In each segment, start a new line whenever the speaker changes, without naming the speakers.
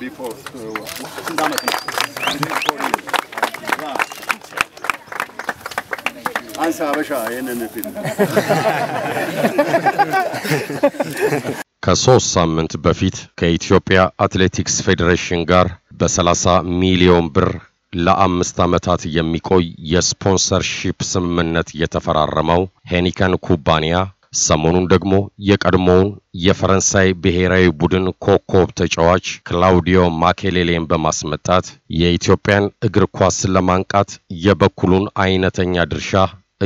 before አንሳ አበሻ የነን ፊልም
ከ3 ሳምንት በፊት ከኢትዮጵያ አትሌቲክስ ፌዴሬሽን ጋር በ30 ሚሊዮን ብር ለ5 ዓመታት የሚቆይ የስፖንሰርሺፕ ስምምነት የተፈራረመው ሄኒከን ኩባንያ ሰሞኑን ደግሞ የቀድሞውን የፈረንሳይ ብሔራዊ ቡድን ኮከብ ተጫዋች ክላውድ ማኬሌሌን በማስመጣት የኢትዮጵያን እግር ኳስ ለማንቃት የበኩሉን አይነተኛ ድርሻ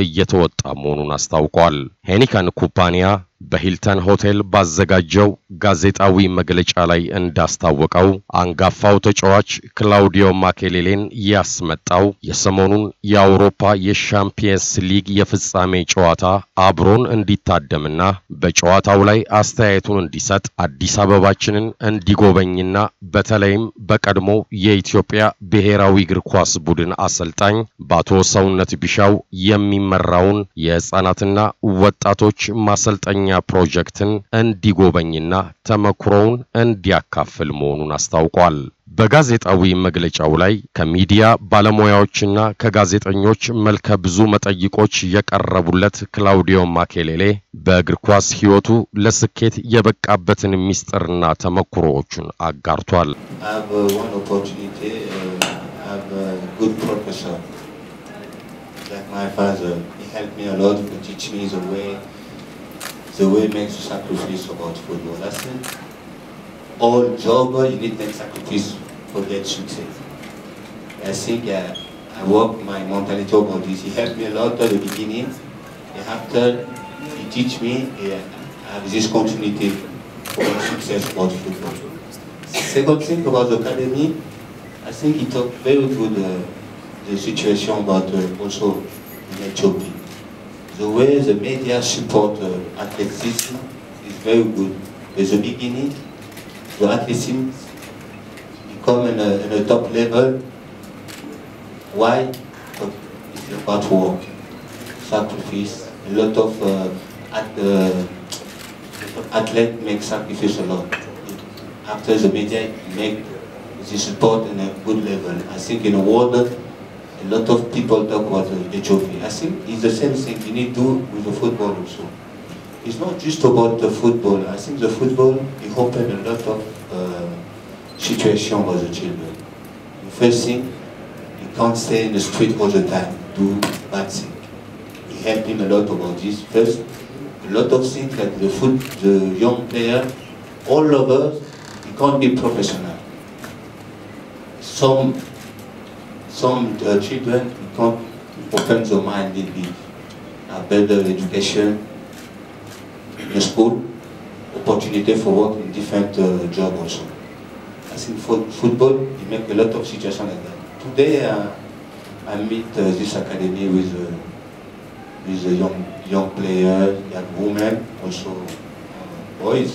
እየተወጣ መሆኑን አስታውቋል። ሄኒከን ኩባንያ በሂልተን ሆቴል ባዘጋጀው ጋዜጣዊ መግለጫ ላይ እንዳስታወቀው አንጋፋው ተጫዋች ክላውድ ማኬሌሌን ያስመጣው የሰሞኑን የአውሮፓ የሻምፒየንስ ሊግ የፍጻሜ ጨዋታ አብሮን እንዲታደምና በጨዋታው ላይ አስተያየቱን እንዲሰጥ አዲስ አበባችንን እንዲጎበኝና በተለይም በቀድሞ የኢትዮጵያ ብሔራዊ እግር ኳስ ቡድን አሰልጣኝ ባቶ ሰውነት ቢሻው የሚመራውን የህፃናትና ወጣቶች ማሰልጠኛ ፕሮጀክትን እንዲጎበኝና ተመክሮውን እንዲያካፍል መሆኑን አስታውቋል። በጋዜጣዊ መግለጫው ላይ ከሚዲያ ባለሙያዎችና ከጋዜጠኞች መልከ ብዙ መጠይቆች የቀረቡለት ክላውድ ማኬሌሌ በእግር ኳስ ህይወቱ ለስኬት የበቃበትን ሚስጥርና ተመክሮዎቹን አጋርቷል።
My father, he helped me a lot to teach me the way makes sacrifice about football. I think all job you need to make sacrifice for get success. I think I work my mentality about this. He helped me a lot at the beginning. And after he teach me, I have this continuity for success about football. Second thing about the academy, I think he talked very good the situation about also in Ethiopia. The way the media support athleticism is very good. At the beginning, the athleticism become in a top level. Why? Because it's about work, sacrifice. A lot of athletes make sacrifice a lot. After the media make the support in a good level, I think in the world, a lot of people talk about Ethiopia. I think it's the same thing you need to do with the football also. It's not just about the football. I think the football, it opened a lot of situations for the children. The first thing, you can't stay in the street all the time, do bad things. It helped him a lot about this. First, a lot of things like the young player, all of us, you can't be professional. Some children can't open their mind, they need a better education in the school, opportunity for work in different jobs also. I think for football, you make a lot of situations like that. Today, I meet this academy with young players, young women, also boys.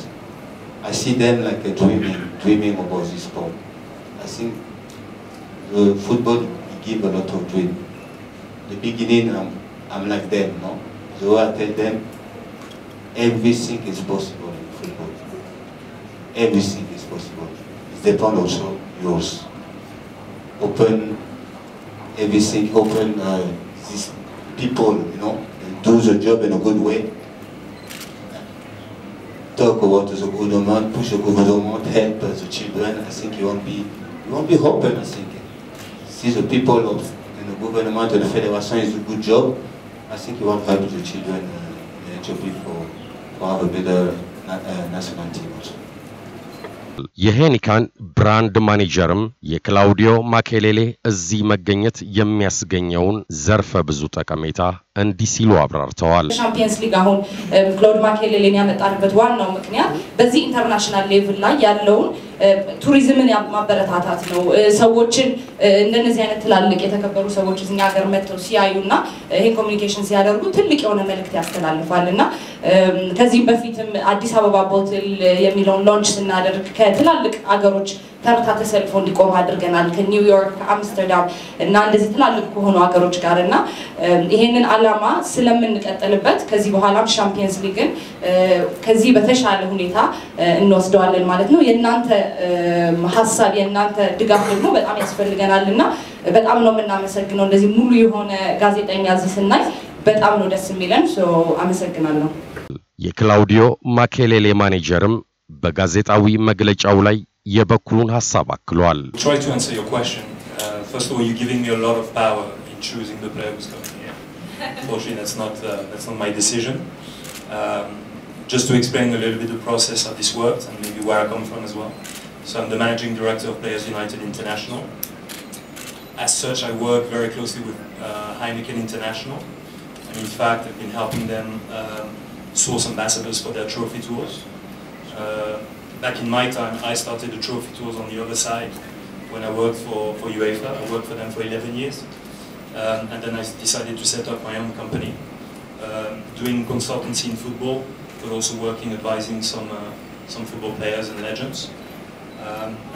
I see them like dreaming about this sport. I think the football give a lot of dream. The beginning, I'm like them, no? So I tell them, everything is possible in football. Everything is possible. It depends also yours. Open everything, open these people, you know, and do the job in a good way. Talk about the government, push the government, help the children. I think you won't be open, I think. See the people of the government and the federation is a good job. I think you want to help the children in Ethiopia for have a better national team also.
የሄኒካን ብራንድ ማኔጀርም የክላውድ ማኬሌሌ እዚህ መገኘት የሚያስገኘውን ዘርፈ ብዙ ጠቀሜታ እንዲሲሉ አብራርተዋል።
ሻምፒየንስ ሊግ አሁን ክላውድ ማኬሌሌን ያመጣንበት ዋናው ምክንያት በዚህ ኢንተርናሽናል ሌቭል ላይ ያለውን ቱሪዝምን ማበረታታት ነው። ሰዎችን እንደነዚህ አይነት ትላልቅ የተከበሩ ሰዎች እኛ ሀገር መጥተው ሲያዩና ይሄ ኮሙኒኬሽን ሲያደርጉ ትልቅ የሆነ መልእክት ያስተላልፋልና ከዚህ በፊትም አዲስ አበባ ቦትል የሚለውን ላንች ስናደርግ ከትላ ትላልቅ አገሮች ተርታ ተሰልፈው እንዲቆሙ አድርገናል ከኒውዮርክ አምስተርዳም እና እንደዚህ ትላልቅ ከሆኑ አገሮች ጋርና ይሄንን አላማ ስለምንቀጥልበት ከዚህ በኋላም ሻምፒየንስ ሊግን ከዚህ በተሻለ ሁኔታ እንወስደዋለን ማለት ነው የእናንተ ሐሳብ የእናንተ ድጋፍ ደግሞ በጣም ያስፈልገናልና በጣም ነው የምናመሰግነው እንደዚህ ሙሉ የሆነ ጋዜጠኛ እዚህ ስናይ በጣም ነው ደስ የሚለን አመሰግናለሁ
የክላውዲዮ ማኬሌሌ ማኔጀርም በጋዜጣዊ መግለጫው ላይ የበኩሉን ሐሳብ አክሏል
Try to answer your question. First of all, you're giving me a lot of power in choosing the player who's coming here. Unfortunately, that's not my decision. Just to explain a little bit the process of this work and maybe where I come from as well. So I'm the managing director of Players United International. As such, I work very closely with Heineken International. And in fact, I've been helping them source ambassadors for their trophy tours. Back in my time, I started the trophy tours on the other side when I worked for UEFA. I worked for them for 11 years. And then I decided to set up my own company, doing consultancy in football, but also working, advising some football players and legends.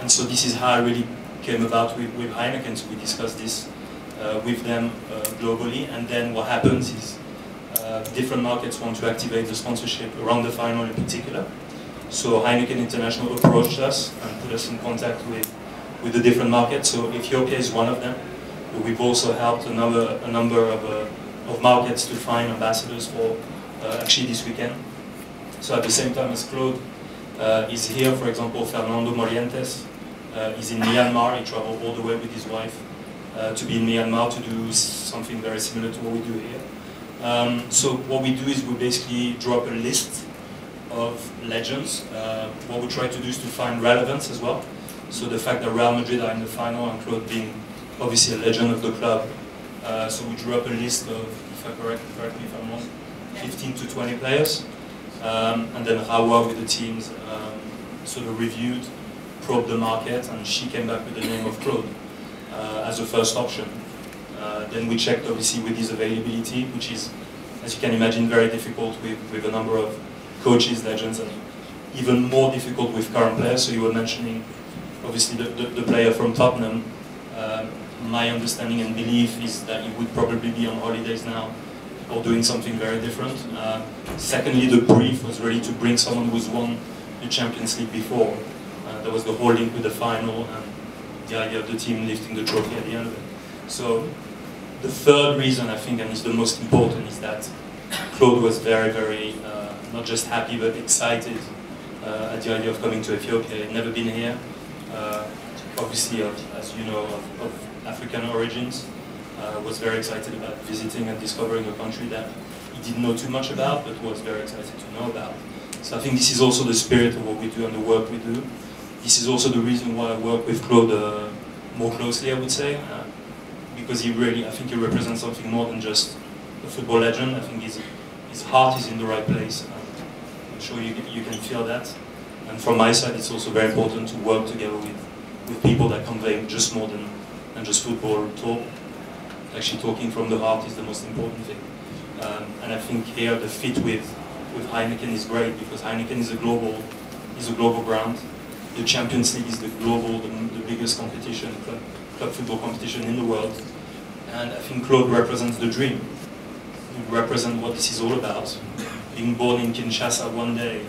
And so this is how I really came about with Heineken. So we discussed this with them globally. And then what happens is different markets want to activate the sponsorship around the final in particular. So Heineken International approached us and put us in contact with the different markets. So Ethiopia is one of them. But we've also helped a number of markets to find ambassadors for actually this weekend. So at the same time as Claude is here, for example, Fernando Morientes is in Myanmar. He traveled all the way with his wife to be in Myanmar to do something very similar to what we do here. So what we do is we basically drop a list of legends. What we try to do is to find relevance as well. So the fact that Real Madrid are in the final and Claude being obviously a legend of the club. So we drew up a list of, if I correct me if I'm wrong, 15 to 20 players. And then Rawa with the teams sort of reviewed, probed the market, and she came back with the name of Claude as a first option. Then we checked obviously with his availability, which is, as you can imagine, very difficult with a number of coaches, legends, and even more difficult with current players. So you were mentioning, obviously, the player from Tottenham. My understanding and belief is that he would probably be on holidays now or doing something very different. Secondly, the brief was really to bring someone who's won the Champions League before. There was the whole link with the final and the idea of the team lifting the trophy at the end of it. So the third reason, I think, and is the most important, is that Claude was very, very not just happy but excited at the idea of coming to Ethiopia. He'd never been here, obviously, as you know, of African origins. Was very excited about visiting and discovering a country that he didn't know too much about, but was very excited to know about. So I think this is also the spirit of what we do and the work we do. This is also the reason why I work with Claude more closely, I would say, because I think he represents something more than just a football legend. I think his heart is in the right place. I'm sure you can feel that. And from my side, it's also very important to work together with people that convey just more than just football talk. Actually, talking from the heart is the most important thing. And I think here the fit with Heineken is great because Heineken is a global brand. The Champions League is the biggest competition, club football competition in the world. And I think Claude represents the dream. He represents what this is all about. Being born in Kinshasa one day,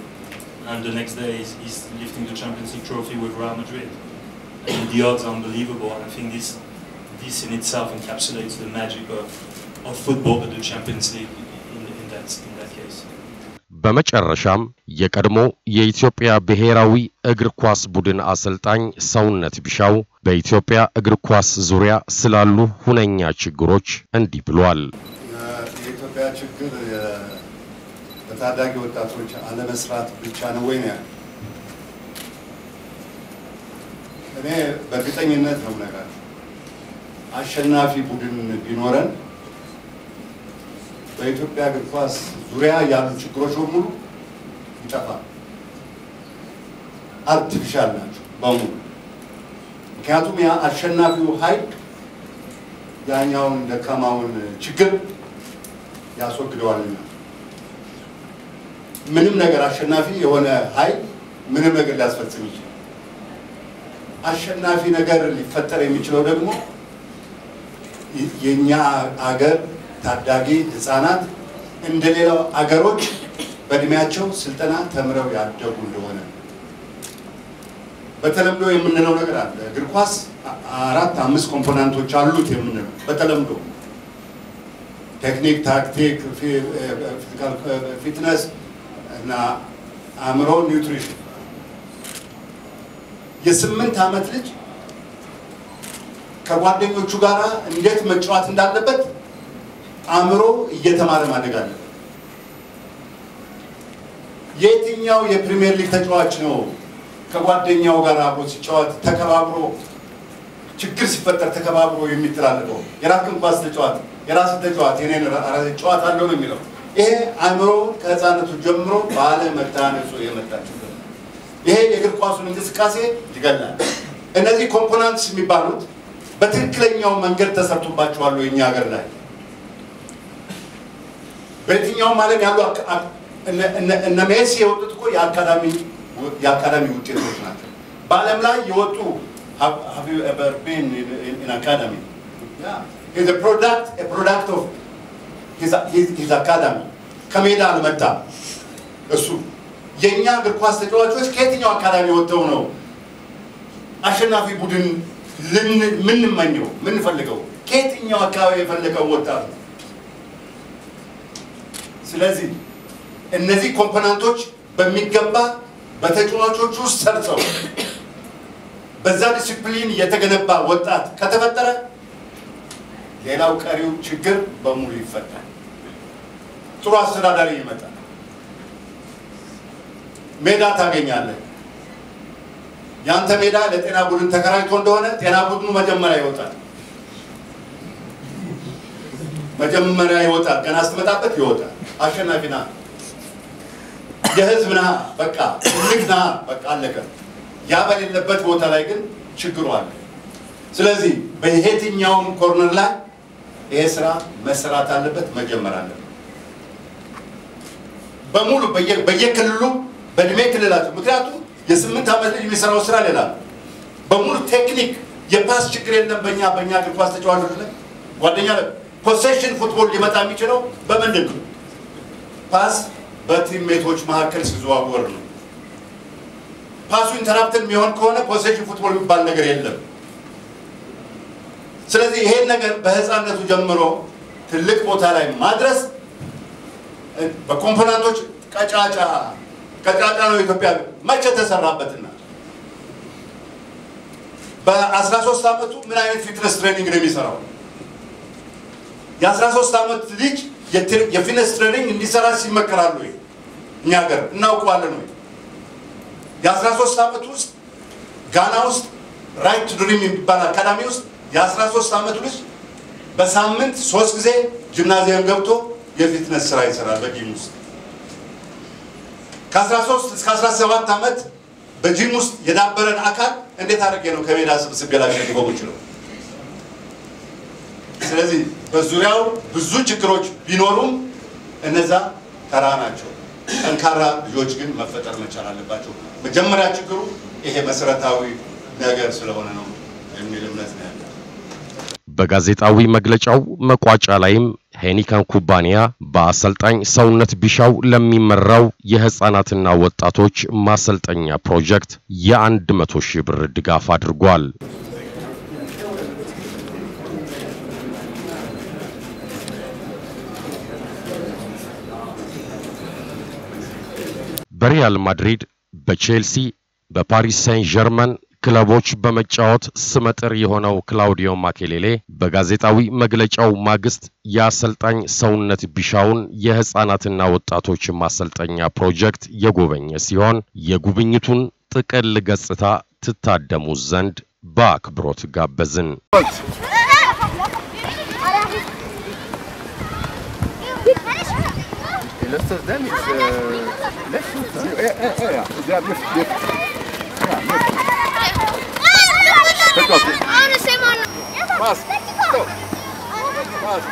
and the next day he's lifting the Champions League trophy with Real Madrid. And the odds are unbelievable. And I think this in itself encapsulates the magic of football, but the Champions League in that case.
በመጨረሻም የቀድሞ የኢትዮጵያ ብሔራዊ እግር ኳስ ቡድን አሰልጣኝ ሰውነት ቢሻው በኢትዮጵያ እግር ኳስ ዙሪያ ስላሉ ሁነኛ ችግሮች እንዲህ ብሏል።
የኢትዮጵያ ችግር በታዳጊ ወጣቶች አለመስራት ብቻ ነው ወይ ነው? እኔ በእርግጠኝነት ነው ነገር አሸናፊ ቡድን ቢኖረን በኢትዮጵያ እግር ኳስ ዙሪያ ያሉ ችግሮች ሁሉ ይጠፋል። አርቲፊሻል ናቸው በሙሉ። ምክንያቱም ያ አሸናፊው ኃይል ያኛውን ደካማውን ችግር ያስወግደዋልና ምንም ነገር አሸናፊ የሆነ ኃይል ምንም ነገር ሊያስፈጽም ይችላል። አሸናፊ ነገር ሊፈጠር የሚችለው ደግሞ የኛ አገር ታዳጊ ህፃናት እንደሌላው አገሮች በእድሜያቸው ስልጠና ተምረው ያደጉ እንደሆነ በተለምዶ የምንለው ነገር አለ እግር ኳስ 4-5 ኮምፖነንቶች አሉት የምንለው በተለምዶ ቴክኒክ ታክቲክ ፊዚካል ፊትነስ እና አእምሮ ኒውትሪሽን የ8 ዓመት ልጅ ከጓደኞቹ ጋር እንዴት መጫወት እንዳለበት አእምሮ እየተማረ ማደግ አለበት የትኛው የፕሪሚየር ሊግ ተጫዋች ነው ከጓደኛው ጋር አብሮ ሲጫወት ተከባብሮ ችግር ሲፈጠር ተከባብሮ የሚተላለፈው የራስን ኳስ ተጫዋት የራስን ተጫዋት የኔን ራስ ተጫዋት አለው ነው የሚለው ይሄ አእምሮ ከህፃንነቱ ጀምሮ ባለ መታነጹ የመጣችው ይሄ የእግር ኳሱን እንቅስቃሴ ይገላል እነዚህ ኮምፖነንትስ የሚባሉት በትክክለኛው መንገድ ተሰርቶባቸዋል የኛ ሀገር ላይ በየትኛው ማለት ያሉ እነ ሜሲ የወጡት እኮ የአካዳሚ ውጤቶች ናቸው በዓለም ላይ የወጡ have you ever been in academy yeah he's a product of his academy ከሜዳ አልመጣ እሱ የኛ እግር ኳስ ተጫዋቾች ከየትኛው አካዳሚ ወጥተው ነው አሸናፊ ቡድን ምን ማንኛው ምን ፈልገው ከየትኛው አካባቢ የፈለገው ወጣት ስለዚህ እነዚህ ኮምፖነንቶች በሚገባ በተጫዋቾች ውስጥ ሰርተው በዛ ዲሲፕሊን የተገነባ ወጣት ከተፈጠረ ሌላው ቀሪው ችግር በሙሉ ይፈታል ጥሩ አስተዳዳሪ ይመጣል ሜዳ ታገኛለህ ያንተ ሜዳ ለጤና ቡድን ተከራይቶ እንደሆነ ጤና ቡድኑ መጀመሪያ ይወጣል ገና ስትመጣበት ይወጣል አሸናፊና የህዝብና በቃ ልክና በቃ አለቀ ያ በሌለበት ቦታ ላይ ግን ችግሩ አለ ስለዚህ በየትኛው ኮርነር ላይ ይሄ ስራ መስራት አለበት መጀመር አለበት በሙሉ በየክልሉ በእድሜ ክልላቸው ምክንያቱም የ8 ዓመት ልጅ የሚሰራው ስራ ሌላ በሙሉ ቴክኒክ የፓስ ችግር የለም በእኛ እግር ኳስ ተጫዋቾች ላይ ጓደኛ ፖሴሽን ፉትቦል ሊመጣ የሚችለው በምንድን ነው ፓስ በቲምሜቶች መካከል ሲዘዋወር ነው ፓሱ ኢንተራፕትድ የሚሆን ከሆነ ፖሴሽን ፉትቦል የሚባል ነገር የለም ስለዚህ ይሄን ነገር በህፃንነቱ ጀምሮ ትልቅ ቦታ ላይ ማድረስ በኮምፖነንቶች ቀጫጫ ነው ኢትዮጵያ መቼ ተሰራበትና በ13 ዓመቱ ምን አይነት ፊትነስ ትሬኒንግ ነው የሚሰራው የ13 ዓመት ልጅ የፊትነስ ትሬኒንግ እንዲሰራ ሲመከራሉ እኛ ሀገር እናውቀዋለን ነው የ13 ዓመት ውስጥ ጋና ውስጥ ራይት ቱ ድሪም የሚባል አካዳሚ ውስጥ የ13 ዓመት ልጅ በሳምንት 3 ጊዜ ጂምናዚየም ገብቶ የፊትነስ ስራ ይሰራል በጂም ውስጥ ከ13 እስከ 17 ዓመት በጂም ውስጥ የዳበረን አካል እንዴት አድርጌ ነው ከሜዳ ስብስብ ገላገለው ይችላል ስለዚህ በዙሪያው ብዙ ችግሮች ቢኖሩም እነዛ ተራ ናቸው ጠንካራ ልጆች ግን መፈጠር መቻል አለባቸው መጀመሪያ ችግሩ ይሄ መሰረታዊ ነገር ስለሆነ ነው የሚል እምነት ነው ያለው
በጋዜጣዊ መግለጫው መቋጫ ላይም ሄኒካን ኩባንያ በአሰልጣኝ ሰውነት ቢሻው ለሚመራው የህፃናትና ወጣቶች ማሰልጠኛ ፕሮጀክት የ100,000 ብር ድጋፍ አድርጓል በሪያል ማድሪድ በቼልሲ በፓሪስ ሴን ጀርመን ክለቦች በመጫወት ስመጥር የሆነው ክላውዲዮ ማኬሌሌ በጋዜጣዊ መግለጫው ማግስት የአሰልጣኝ ሰውነት ቢሻውን የህፃናትና ወጣቶች ማሰልጠኛ ፕሮጀክት የጎበኘ ሲሆን የጉብኝቱን ጥቅል ገጽታ ትታደሙ ዘንድ በአክብሮት ጋበዝን
Pass. Go. Pass.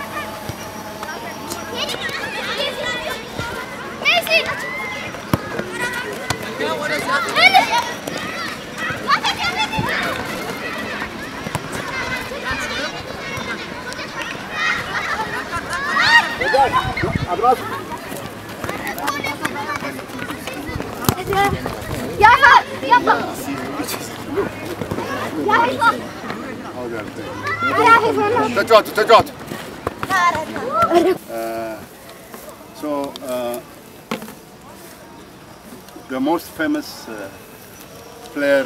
Messi. What is that?
The most famous player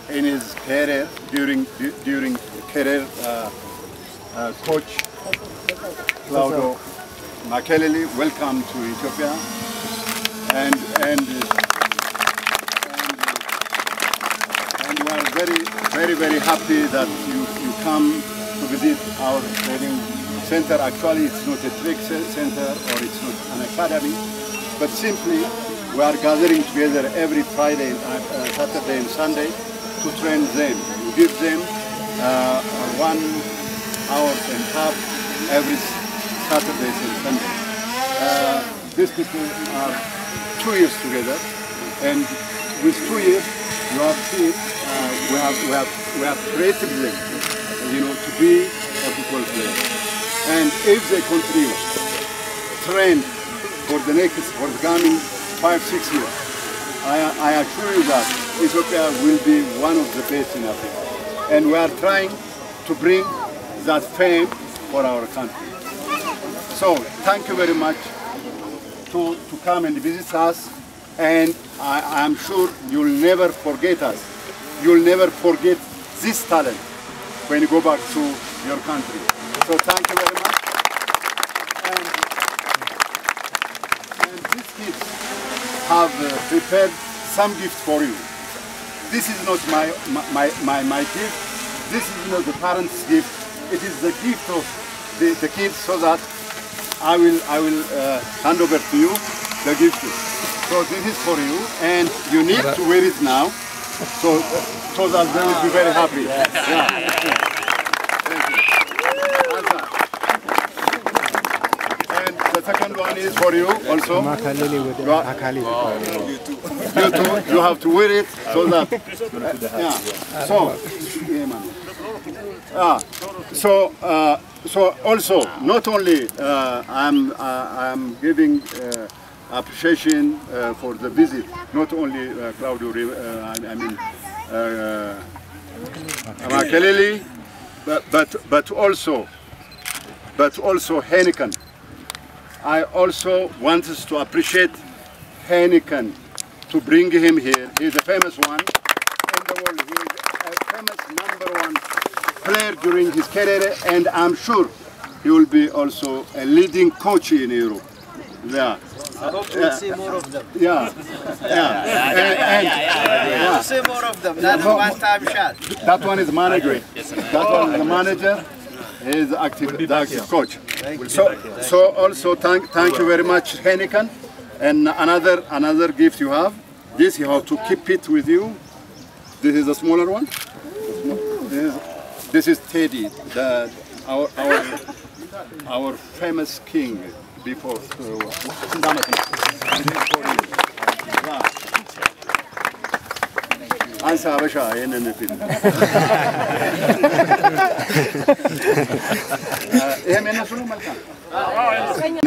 in his career during career, coach Claude Makelele, welcome to Ethiopia, and we are very happy that you come to visit our training center. Actually, it's not a training center or it's not an academy, but simply we are gathering together every Friday, Saturday and Sunday to train them. We give them 1 hour and a half every Saturdays and Sundays. These people are 2 years together, and with 2 years, you have seen we have created them, to be a football player. And if they continue train for the coming 5-6 years, I assure you that Ethiopia will be one of the best in Africa. And we are trying to bring that fame for our country. So thank you very much to come and visit us, and I'm sure you'll never forget us. You'll never forget this talent when you go back to your country. So thank you very much. And these kids have prepared some gift for you. This is not my gift. This is not the parents' gift. It is the gift of the kids, so that I will hand over to you the gift. So this is for you, and you need to wear it now, so that they will be very happy. Yeah. Thank you. And the second one is for you also. You too. You have to wear it so that. So also, not only I'm giving appreciation for the visit, not only Claude, Makelele, but also Heineken. I also want us to appreciate Heineken, to bring him here. He's a famous one in the world. He is a famous #1 player during his career, and I'm sure he will be also a leading coach in Europe. Yeah.
I hope we'll see more of them.
Yeah.
We'll see more of them. Not a one-time shot.
That one is manager. That one is the manager. He is the active coach. So also thank you very much, Heineken. And another gift you have. This you have to keep it with you. This is the smaller one. This is Teddy, our famous king before. Answer Abasha in the film.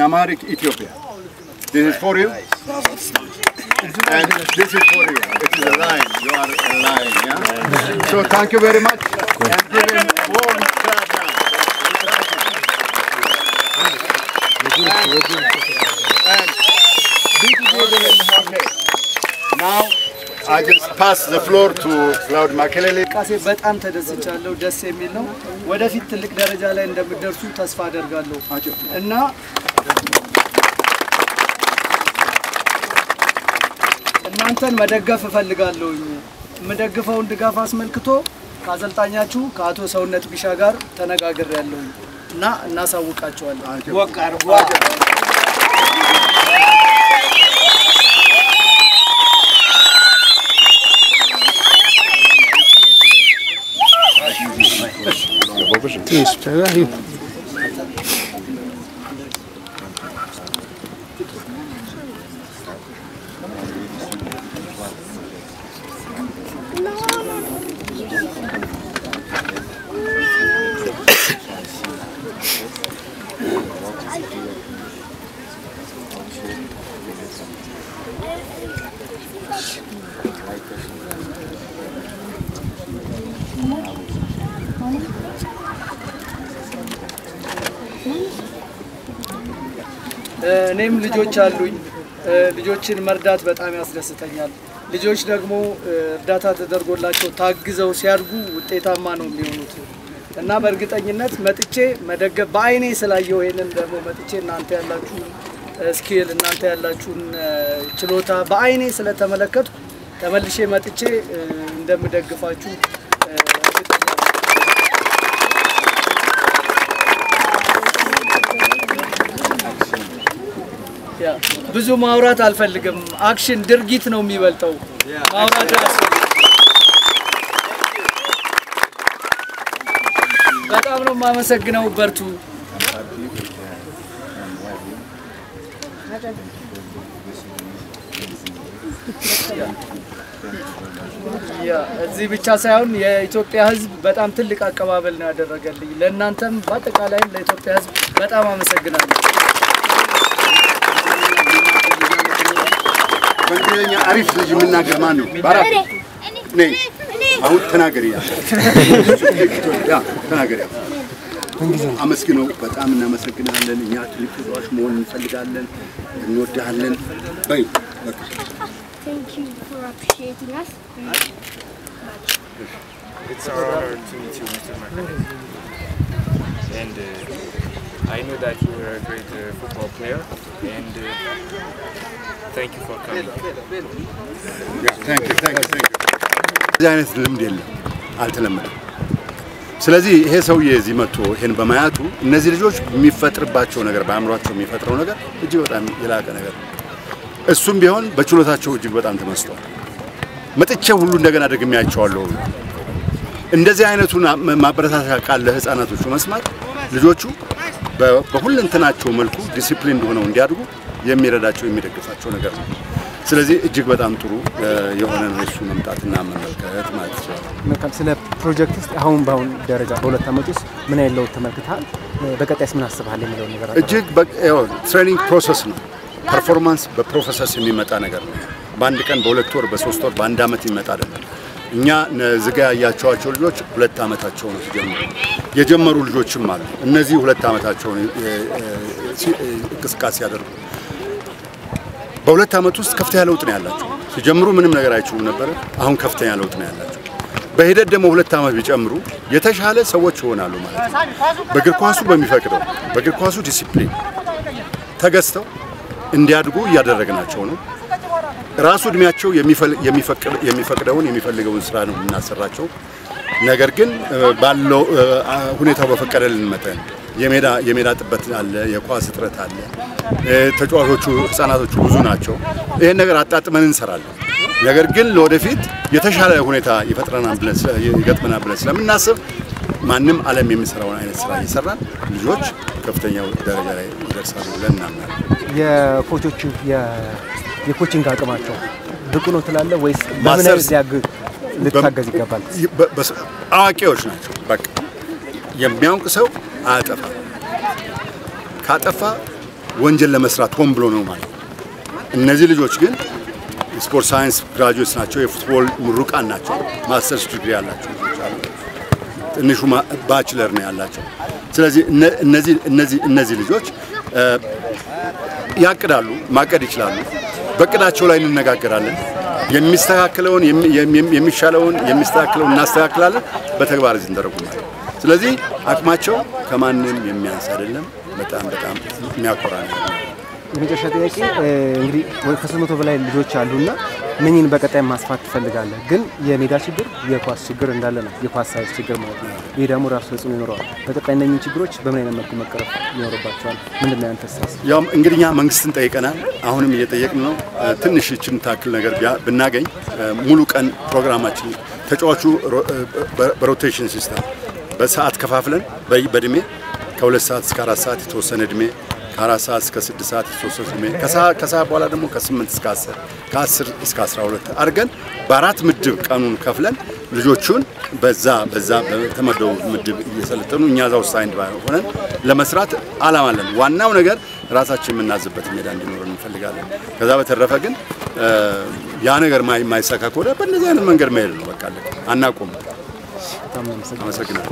Namaric Ethiopia. This is for you. And this is for you. It is a line. You are a line, yeah? So thank you very much. And give him warm clap now. Now I just pass the floor to Claude Makelele.
በጣም ተደስቻለሁ። ደስ የሚል ነው። ወደፊት ትልቅ ደረጃ ላይ እንደምትደርሱ ተስፋ አደርጋለሁ እና እናንተን መደገፍ እፈልጋለሁ። የምደግፈውን ድጋፍ አስመልክቶ ከአሰልጣኛችሁ ከአቶ ሰውነት ቢሻ ጋር ተነጋግሬያለሁ እና እናሳውቃቸዋለን። ወቃርዋ እኔም ልጆች አሉኝ ልጆችን መርዳት በጣም ያስደስተኛል ልጆች ደግሞ እርዳታ ተደርጎላቸው ታግዘው ሲያድጉ ውጤታማ ነው የሚሆኑት እና በእርግጠኝነት መጥቼ መደገፍ በአይኔ ስላየው ይሄንን ደግሞ መጥቼ እናንተ ያላችሁ ስኪል እናንተ ያላችሁን ችሎታ በአይኔ ስለተመለከቱ ተመልሼ መጥቼ እንደምደግፋችሁ ያ ብዙ ማውራት አልፈልግም አክሽን ድርጊት ነው የሚበልጠው ማውራት ያስፈልጋል በጣም ነው ማመሰግነው በርቱ ያ እዚህ ብቻ ሳይሆን የኢትዮጵያ ህዝብ በጣም ትልቅ አቀባበል ነው ያደረገልኝ ለእናንተም በአጠቃላይ ለኢትዮጵያ ህዝብ በጣም አመሰግናለሁ
በእንግሊዝኛ አሪፍ ልጅ የምናገር ማን ነው ባራክ ነይ አሁን ተናገሪ ያ ተናገሪ አመስግነው በጣም እናመሰግናለን እኛ ትልቅ ተጫዋች መሆን እንፈልጋለን እንወዳለን በይ
Thank you for appreciating us.
It's our honor to meet you, Mr. Makelele. And I know that you are a great football player, and thank you for coming.
Yeah, thank you. እዚህ አይነት ልምድ የለም አልተለመደም ስለዚህ ይሄ ሰውዬ እዚህ መጥቶ ይሄን በማያቱ እነዚህ ልጆች የሚፈጥርባቸው ነገር በአእምሯቸው የሚፈጥረው ነገር እጅግ በጣም የላቀ ነገር እሱም ቢሆን በችሎታቸው እጅግ በጣም ተመስጧል መጥቼ ሁሉ እንደገና ደግሜ ያያቸዋለሁ እንደዚህ አይነቱን ማበረታታት ቃል ለህፃናቶቹ መስማት ልጆቹ በሁለንተናቸው መልኩ ዲሲፕሊን ሆነው እንዲያድጉ የሚረዳቸው የሚደግፋቸው ነገር ነው ስለዚህ እጅግ በጣም ጥሩ የሆነ ነው እሱ መምጣትና መመልከት ማለት ነው
መልካም ስለ ፕሮጀክት ውስጥ አሁን ባሁን ደረጃ በሁለት አመት ውስጥ ምን ያለው ተመልክተሃል በቀጣይስ ምን አስበሃል የሚለው ነገር
እጅግ ትሬኒንግ ፕሮሰስ ነው ፐርፎርማንስ በፕሮሰስ የሚመጣ ነገር ነው በአንድ ቀን በሁለት ወር በሶስት ወር በአንድ አመት የሚመጣ አይደለም እኛ ዝጋ ያያቸዋቸው ልጆች ሁለት አመታቸው ነው የጀመሩ ልጆችም አሉ እነዚህ ሁለት አመታቸው እንቅስቃሴ ያደርጉ በሁለት አመት ውስጥ ከፍተኛ ለውጥ ነው ያላቸው ሲጀምሩ ምንም ነገር አይችሉም ነበር አሁን ከፍተኛ ለውጥ ነው ያላቸው በሂደት ደግሞ ሁለት አመት ቢጨምሩ የተሻለ ሰዎች ይሆናሉ ማለት ነው በእግር ኳሱ በሚፈቅደው በእግር ኳሱ ዲሲፕሊን ተገዝተው እንዲያድጉ ያደረግናቸው ነው ራሱ እድሜያቸው የሚፈቅደውን የሚፈልገውን ስራ ነው እናሰራቸው ነገር ግን ባለው ሁኔታው በፈቀደልን መጠን የሜዳ ጥበት አለ የኳስ እጥረት አለ ተጫዋቾቹ ህፃናቶቹ ብዙ ናቸው ይሄን ነገር አጣጥመን እንሰራለን ነገር ግን ለወደፊት የተሻለ ሁኔታ ይፈጥረናል ብለን ስለምናስብ ማንም ዓለም የሚሰራው አይነት ስራ እየሰራን ልጆች ከፍተኛው ደረጃ ላይ ይደርሳሉ ብለን እናምናለን
የኮቾቹ የኮቺንግ አቅማቸው ብቁ ነው ትላለህ ወይስ በምን ልታገዝ ይገባል
አዋቂዎች ናቸው በቃ የሚያውቅ ሰው አያጠፋ ካጠፋ ወንጀል ለመስራት ሆን ብሎ ነው ማለት እነዚህ ልጆች ግን ስፖርት ሳይንስ ግራጁዌትስ ናቸው የፉትቦል ምሩቃን ናቸው ማስተርስ ዲግሪ ያላቸው ልጆች አሉ ትንሹ ባችለር ነው ያላቸው ስለዚህ እነዚህ ልጆች ያቅዳሉ ማቀድ ይችላሉ በቅዳቸው ላይ እንነጋገራለን የሚስተካከለውን የሚስተካከለውን እናስተካክላለን በተግባር እንደረጉናል ስለዚህ አቅማቸው ከማንንም የሚያንስ አይደለም በጣም የሚያኮራ ነው
የመጨረሻ ጥያቄ እንግዲህ ከ300 በላይ ልጆች አሉና ምንኝን በቀጣይ ማስፋት ትፈልጋለህ ግን የሜዳ ችግር የኳስ ችግር እንዳለ ነው የኳስ ሳይዝ ችግር ማለት ነው ይሄ ደግሞ ራሱ ተጽዕኖ ይኖረዋል በቀጣይ እነኚህ ችግሮች በምን አይነት መልኩ መቀረፍ ይኖርባቸዋል ምንድነው ያንተ ሀሳብ
ያው እንግዲህ እኛ መንግስትን ጠይቀናል አሁንም እየጠየቅን ነው ትንሽ እቺን ታክል ነገር ብናገኝ ሙሉ ቀን ፕሮግራማችን ተጫዋቹ በሮቴሽን ሲስተም በሰዓት ከፋፍለን በእድሜ ከ2 ሰዓት እስከ 4 ሰዓት የተወሰነ እድሜ ከ4 ሰዓት እስከ 6 ሰዓት የተወሰነ እድሜ ከሰዓት በኋላ ደግሞ ከ8 እስከ 10 ከ10 እስከ 12 አድርገን በአራት ምድብ ቀኑን ከፍለን ልጆቹን በዛ በተመደቡ ምድብ እየሰለጠኑ እኛ ዛው ሳይንድ ሆነን ለመስራት አላማ አለን ዋናው ነገር ራሳችን የምናዝበት ሜዳ እንዲኖር እንፈልጋለን ከዛ በተረፈ ግን ያ ነገር ማይሳካ ከሆነ በእነዚህ አይነት መንገድ መሄድ ነው በቃ አናቆም አመሰግናለሁ